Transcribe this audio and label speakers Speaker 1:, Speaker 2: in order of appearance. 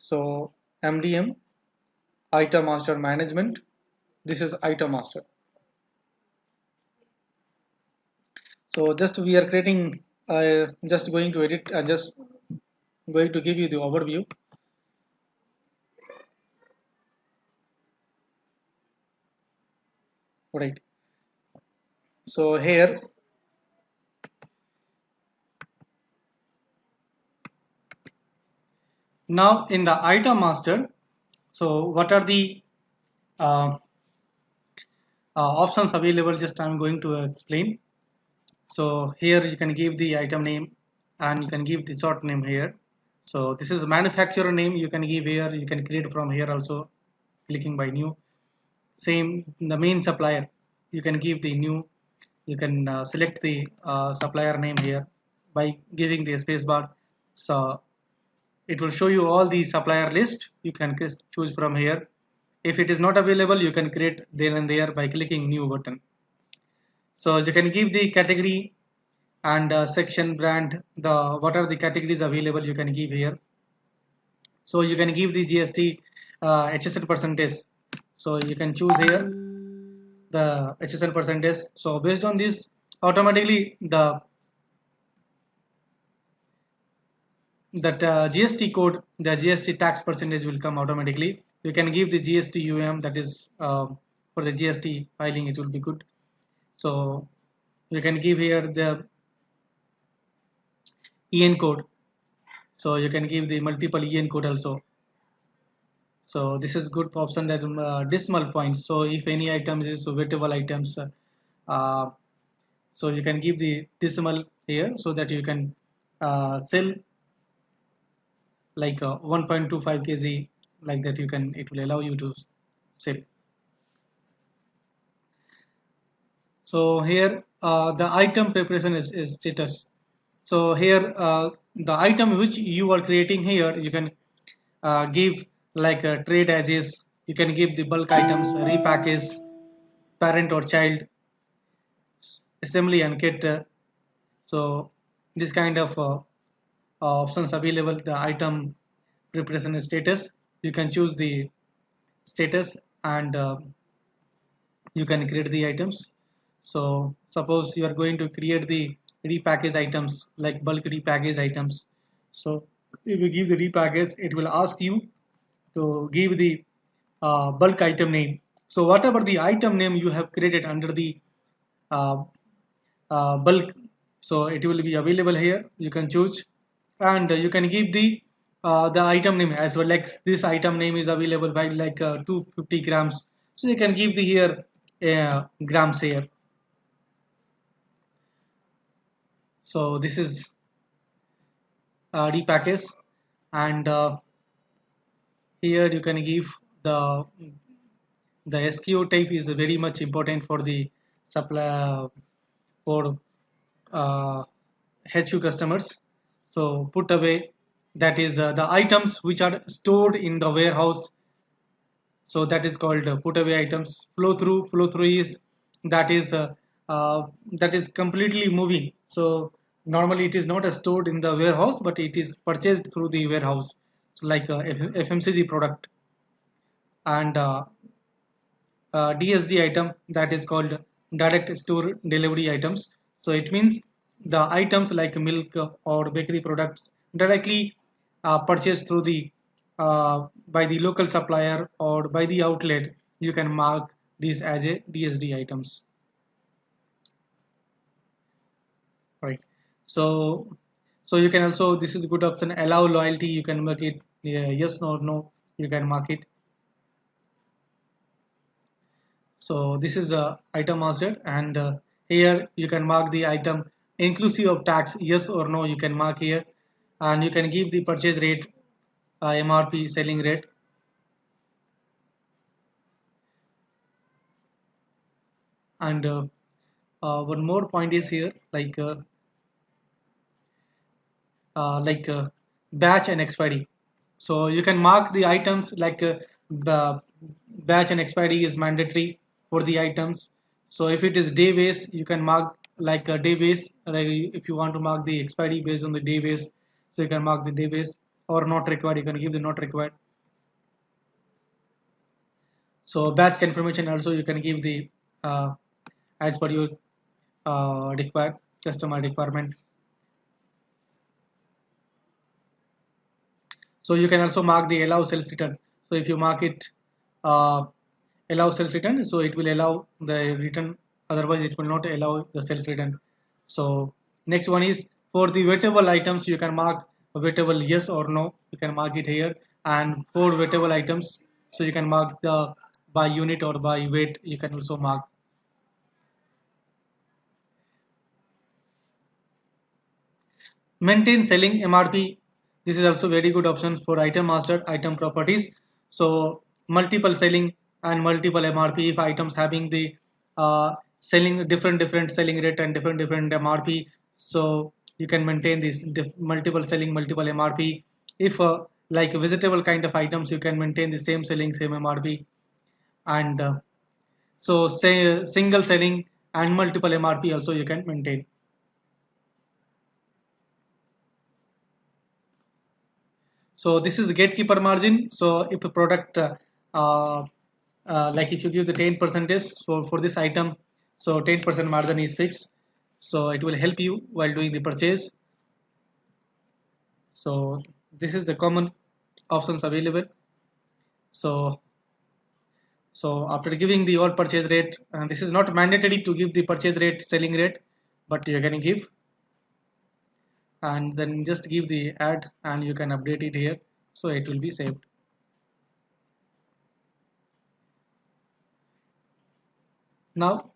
Speaker 1: So MDM, item master management. This is item master. So just we are creating, just going to edit and just going to give you the overview. Right. So here, now in the item master, so what are the uh, options available? Just I'm going to explain. So here you can give the item name and you can give the sort name here. So this is manufacturer name you can give here. You can create from here also, clicking by new. Same the main supplier, you can give the new. You can select the supplier name here by giving the spacebar. So it will show you all the supplier list. You can choose from here. If it is not available, you can create there and there by clicking new button. So you can give the category and section, brand, the what are the categories available you can give here. So you can give the GST HSN percentage. So you can choose here the HSN percentage. So based on this, automatically that GST code, the GST tax percentage will come automatically. You can give the GST that is for the GST filing, it will be good. So you can give here the EN code. So you can give the multiple EN code also. So this is good option that decimal points. So if any items is weightable items, uh, so you can give the decimal here so that you can sell like 1.25 kg, like that you can, it will allow you to sell. So here the item preparation is status. So here the item which you are creating here, you can give like a trade as is. You can give the bulk items, repackage, parent or child, assembly and kit. So this kind of options available. The item preparation status. You can choose the status and you can create the items. So suppose you are going to create the repackage items like bulk repackage items. So if you give the repackage, it will ask you to give the bulk item name. So whatever the item name you have created under the uh, bulk, so it will be available here. You can choose and you can give the item name as well. Like this item name is available by like 250 grams. So you can give the here grams here. So this is repackage and here you can give the SKU type is very much important for the supply for HU customers. So put away, that is the items which are stored in the warehouse. So that is called put away items. Flow through is that is uh, that is completely moving. So normally it is not stored in the warehouse, but it is purchased through the warehouse. So like FMCG product and DSD item, that is called direct store delivery items. So it means the items like milk or bakery products directly purchased through the by the local supplier or by the outlet. You can mark these as a DSD items, right? So you can also, this is a good option, allow loyalty. You can mark it yes or no. You can mark it. So this is the item master and here you can mark the item inclusive of tax, yes or no. You can mark here and you can give the purchase rate, MRP, selling rate. And one more point is here like batch and expiry. So you can mark the items like the batch and expiry is mandatory for the items. So if it is day base, you can mark like a day base. Like if you want to mark the expiry based on the day base, so you can mark the day base. or not required, you can give the not required. So batch confirmation also you can give the uh, as per your required customer requirement. So you can also mark the allow sales return. So if you mark it uh, allow sales return, so it will allow the return, otherwise it will not allow the sales return. So next one is for the weightable items, you can mark weightable yes or no, you can mark it here. And for weightable items, so you can mark the by unit or by weight, you can also mark. Maintain selling MRP. This is also very good option for item master, item properties. So multiple selling and multiple MRP if items having the selling different selling rate and different MRP. So you can maintain this multiple selling, multiple MRP. If like vegetable kind of items, you can maintain the same selling, same MRP. And so say single selling and multiple MRP also you can maintain. So this is the gatekeeper margin. So if a product, uh, like if you give the 10 percentage, so for this item, so 10% margin is fixed. So it will help you while doing the purchase. So this is the common options available. So after giving the all purchase rate, this is not mandatory to give the purchase rate, selling rate, but you can give, and then just give the add, and you can update it here. So it will be saved. Now